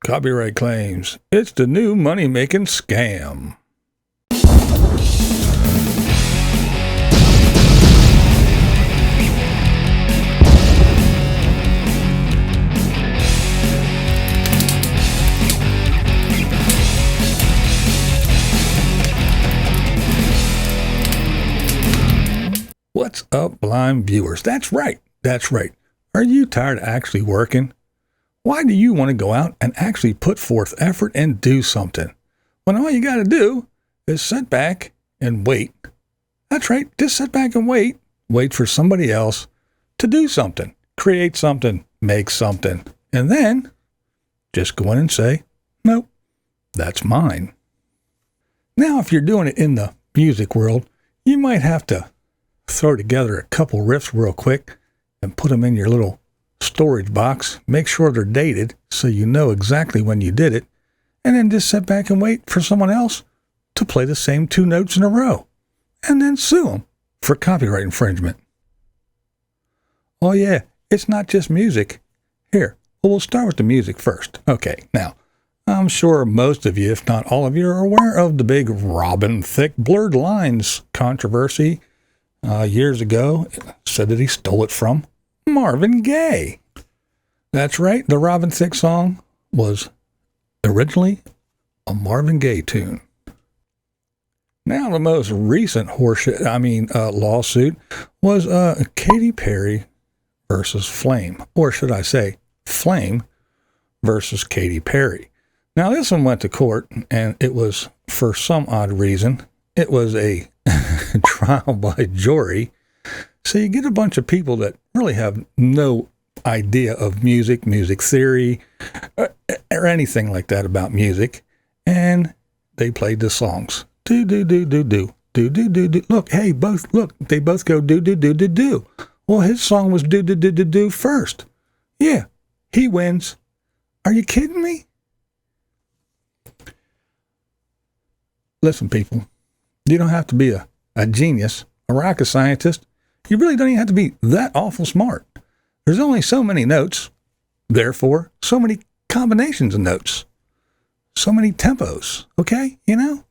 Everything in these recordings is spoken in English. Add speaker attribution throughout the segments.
Speaker 1: Copyright claims. It's the new money-making scam. What's up, blind viewers? That's right. Are you tired of actually working? Why do you want to go out and actually put forth effort and do something when all you got to do is sit back and wait? That's right. Just sit back and wait. Wait for somebody else to do something, create something, make something, and then just go in and say, nope, that's mine. Now, if you're doing it in the music world, you might have to throw together a couple riffs real quick and put them in your little storage box. Make sure they're dated so you know exactly when you did it, and then just sit back and wait for someone else to play the same two notes in a row, and then sue them for copyright infringement. Oh yeah, it's not just music. Here, we'll start with the music first. Okay, now, I'm sure most of you, if not all of you, are aware of the big Robin Thicke blurred lines controversy years ago. Said that he stole it from Marvin Gaye. That's right, the Robin Thicke song was originally a Marvin Gaye tune. Now, the most recent lawsuit was Katy Perry versus Flame, or should I say, Flame versus Katy Perry. Now, this one went to court, and it was, for some odd reason, it was a trial by jury. So you get a bunch of people that really have no idea of music theory, or anything like that about music, and they played the songs. Do do do do do do do do do. Look, they both go do do do do do. Well, his song was do do do do do first. Yeah, he wins. Are you kidding me? Listen, people, you don't have to be a genius, a rocket scientist. You really don't even have to be that awful smart. There's only so many notes, therefore, so many combinations of notes, so many tempos, okay? You know?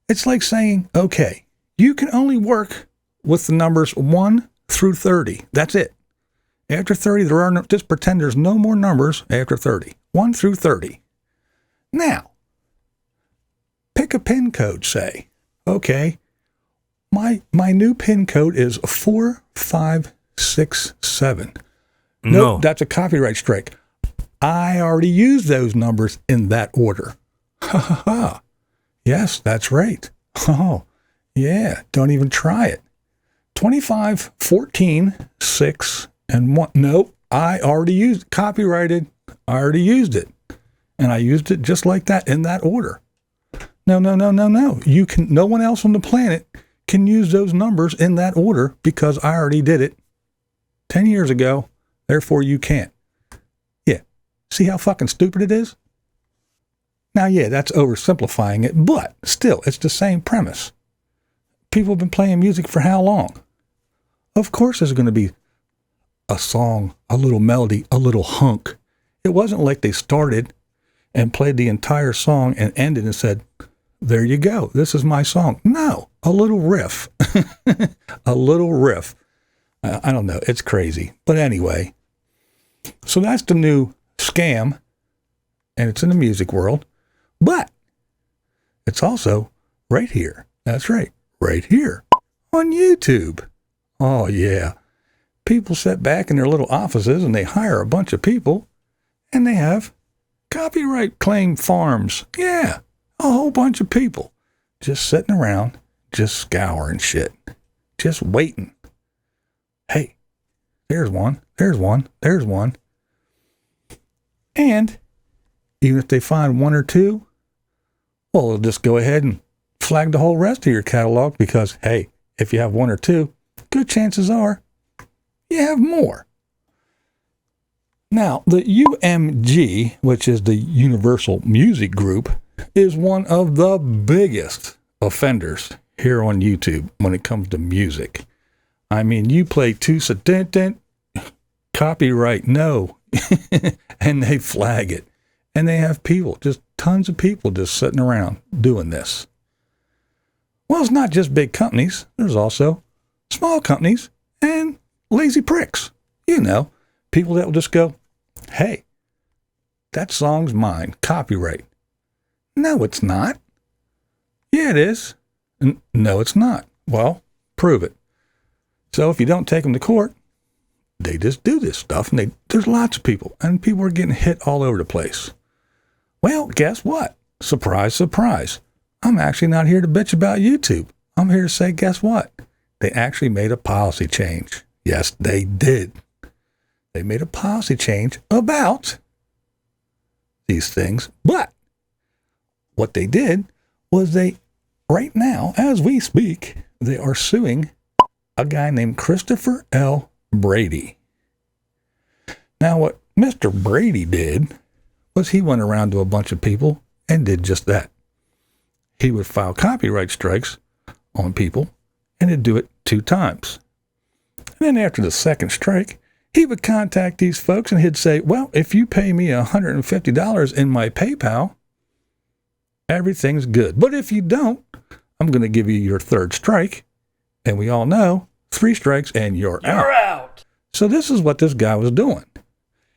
Speaker 1: It's like saying, okay, you can only work with the numbers 1 through 30. That's it. After 30, just pretend there's no more numbers after 30. 1 through 30. Now, pick a pin code, say. Okay, my new pin code is 4567. Nope, that's a copyright strike. I already used those numbers in that order. Ha ha ha. Yes, that's right. Oh, yeah, don't even try it. 25, 14, 6, and 1. Nope, I already used copyrighted. I already used it. And I used it just like that in that order. No. No one else on the planet can use those numbers in that order because I already did it 10 years ago. Therefore, you can't. Yeah. See how fucking stupid it is? Now, yeah, that's oversimplifying it, but still, it's the same premise. People have been playing music for how long? Of course there's going to be a song, a little melody, a little hunk. It wasn't like they started and played the entire song and ended and said, there you go, this is my song. No, a little riff. A little riff. I don't know, it's crazy. But anyway, so that's the new scam, and it's in the music world, but it's also right here. That's right, right here on YouTube. Oh, yeah. People sit back in their little offices and they hire a bunch of people and they have copyright claim farms. Yeah, a whole bunch of people just sitting around, just scouring shit, just waiting. Hey, there's one. And even if they find one or two, well, they'll just go ahead and flag the whole rest of your catalog because, hey, if you have one or two, good chances are you have more. Now, the UMG, which is the Universal Music Group, is one of the biggest offenders here on YouTube when it comes to music. I mean, you play two copyright, no, and they flag it. And they have people, just tons of people just sitting around doing this. Well, it's not just big companies. There's also small companies and lazy pricks. You know, people that will just go, hey, that song's mine, copyright. No, it's not. Yeah, it is. No, it's not. Well, prove it. So if you don't take them to court, they just do this stuff, and there's lots of people, and people are getting hit all over the place. Well, guess what? Surprise, surprise. I'm actually not here to bitch about YouTube. I'm here to say, guess what? They actually made a policy change. Yes, they did. They made a policy change about these things. But what they did was right now, as we speak, they are suing a guy named Christopher L. Brady. Now, what Mr. Brady did was he went around to a bunch of people and did just that. He would file copyright strikes on people, and he'd do it 2 times. And then after the second strike, he would contact these folks and he'd say, well, if you pay me $150 in my PayPal, everything's good. But if you don't, I'm going to give you your 3rd strike. And we all know 3 strikes and you're out. So this is what this guy was doing.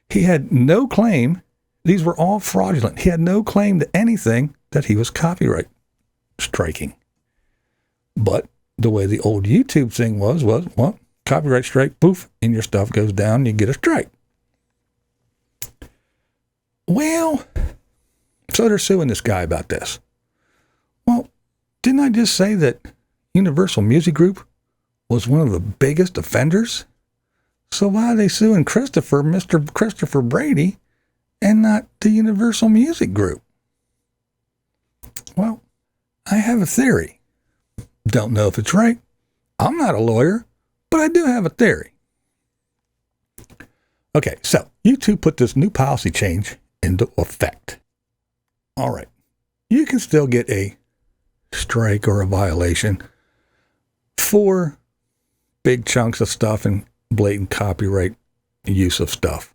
Speaker 1: He had no claim. These were all fraudulent. He had no claim to anything that he was copyright striking. But the way the old YouTube thing was, well, copyright strike, poof, and your stuff goes down, and you get a strike. Well, so they're suing this guy about this. Well, didn't I just say that Universal Music Group was one of the biggest offenders? So why are they suing Mr. Christopher Brady, and not the Universal Music Group? Well, I have a theory. Don't know if it's right. I'm not a lawyer, but I do have a theory. Okay, so YouTube put this new policy change into effect. All right, you can still get a strike or a violation for big chunks of stuff and blatant copyright use of stuff.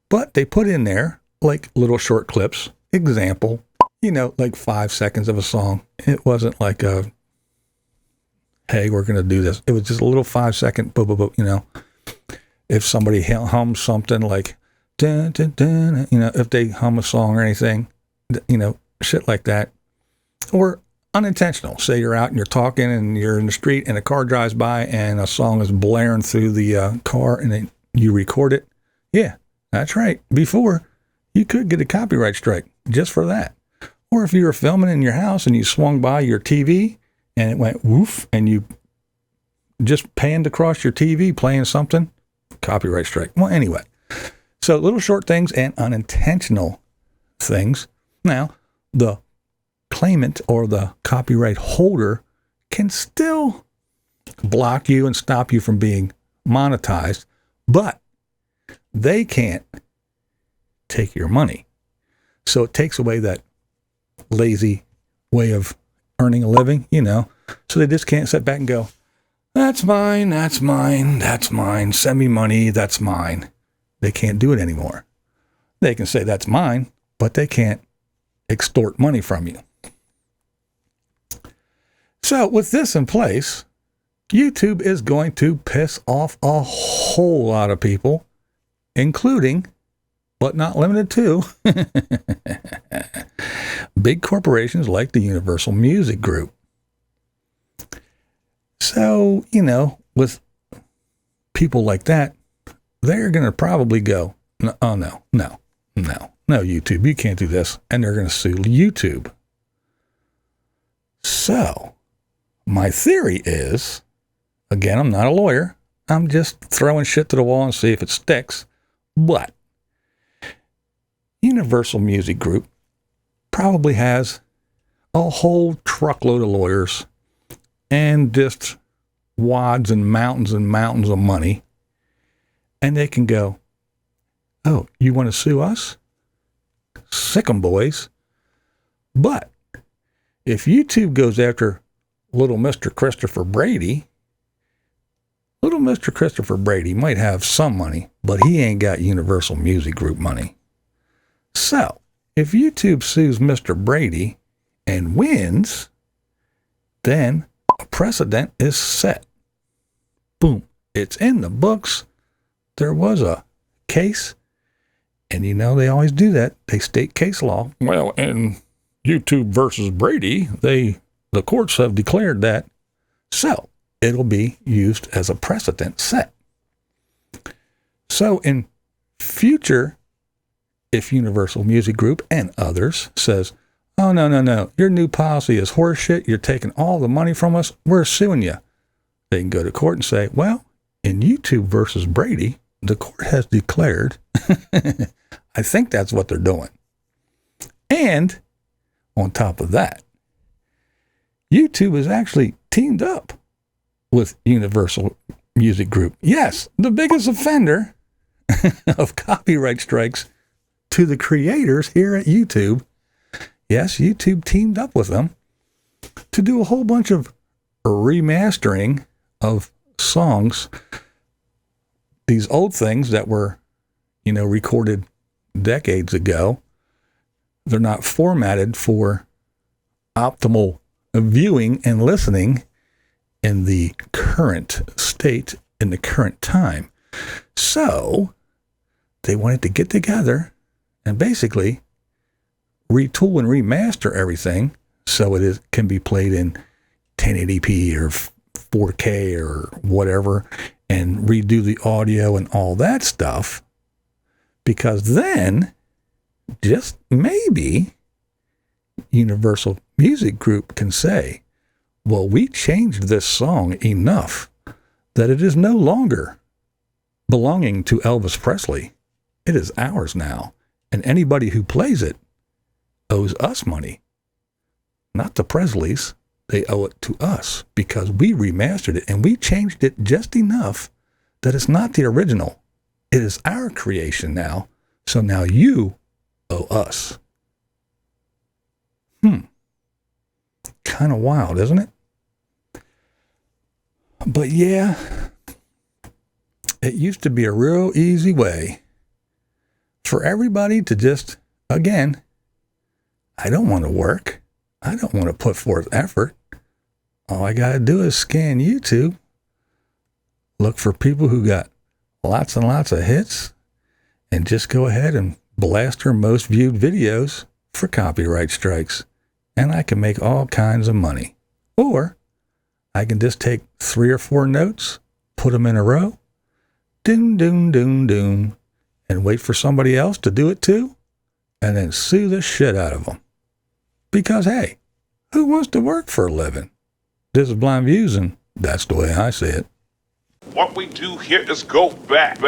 Speaker 1: But they put in there like little short clips, example, like 5 seconds of a song. It wasn't like hey, we're going to do this. It was just a little 5-second, if somebody hums something like, dun, dun, dun, if they hum a song or anything, shit like that. Or unintentional. Say you're out and you're talking and you're in the street and a car drives by and a song is blaring through the car and then you record it. Yeah, that's right. Before, you could get a copyright strike just for that. Or if you were filming in your house and you swung by your TV and it went woof and you just panned across your TV playing something, copyright strike. Well, anyway, so little short things and unintentional things. Now, the claimant or the copyright holder can still block you and stop you from being monetized, but they can't take your money. So it takes away that lazy way of earning a living, so they just can't sit back and go, that's mine, that's mine, that's mine, send me money, that's mine. They can't do it anymore. They can say that's mine, but they can't extort money from you. So with this in place, YouTube is going to piss off a whole lot of people, including, but not limited to, big corporations like the Universal Music Group. So, with people like that, they're going to probably go, oh, no, YouTube, you can't do this. And they're going to sue YouTube. So, my theory is, again, I'm not a lawyer. I'm just throwing shit to the wall and see if it sticks. But Universal Music Group probably has a whole truckload of lawyers and just wads and mountains of money. And they can go, oh, you want to sue us? Sick 'em, boys. But if YouTube goes after little Mr. Christopher Brady, little Mr. Christopher Brady might have some money, but he ain't got Universal Music Group money. So, If YouTube sues Mr. Brady and wins, then a precedent is set. Boom. It's in the books. There was a case, and you know they always do that. They state case law. Well, in YouTube versus Brady, the courts have declared that, so it'll be used as a precedent set. So in future, if Universal Music Group and others says, oh, no, your new policy is horseshit, you're taking all the money from us, we're suing you, they can go to court and say, well, in YouTube versus Brady, the court has declared, I think that's what they're doing. And on top of that, YouTube has actually teamed up with Universal Music Group. Yes, the biggest offender of copyright strikes to the creators here at YouTube. Yes, YouTube teamed up with them to do a whole bunch of remastering of songs, these old things that were, recorded decades ago. They're not formatted for optimal viewing and listening in the current state, in the current time. So they wanted to get together and basically retool and remaster everything so it can be played in 1080p or 4K or whatever, and redo the audio and all that stuff, because then just maybe Universal Music Group can say, well, we changed this song enough that it is no longer belonging to Elvis Presley. It is ours now, and anybody who plays it owes us money, not the Presleys. They owe it to us because we remastered it and we changed it just enough that it's not the original. It is our creation now. So now you owe us. Kind of wild, isn't it? But yeah, it used to be a real easy way for everybody to just, again, I don't want to work. I don't want to put forth effort. All I got to do is scan YouTube, look for people who got lots and lots of hits, and just go ahead and blast their most viewed videos for copyright strikes. And I can make all kinds of money. Or I can just take 3 or 4 notes, put them in a row, doom, doom, doom, doom, and wait for somebody else to do it too, and then sue the shit out of them. Because, hey, who wants to work for a living? This is BlindViews, and that's the way I see it.
Speaker 2: What we do here is go back.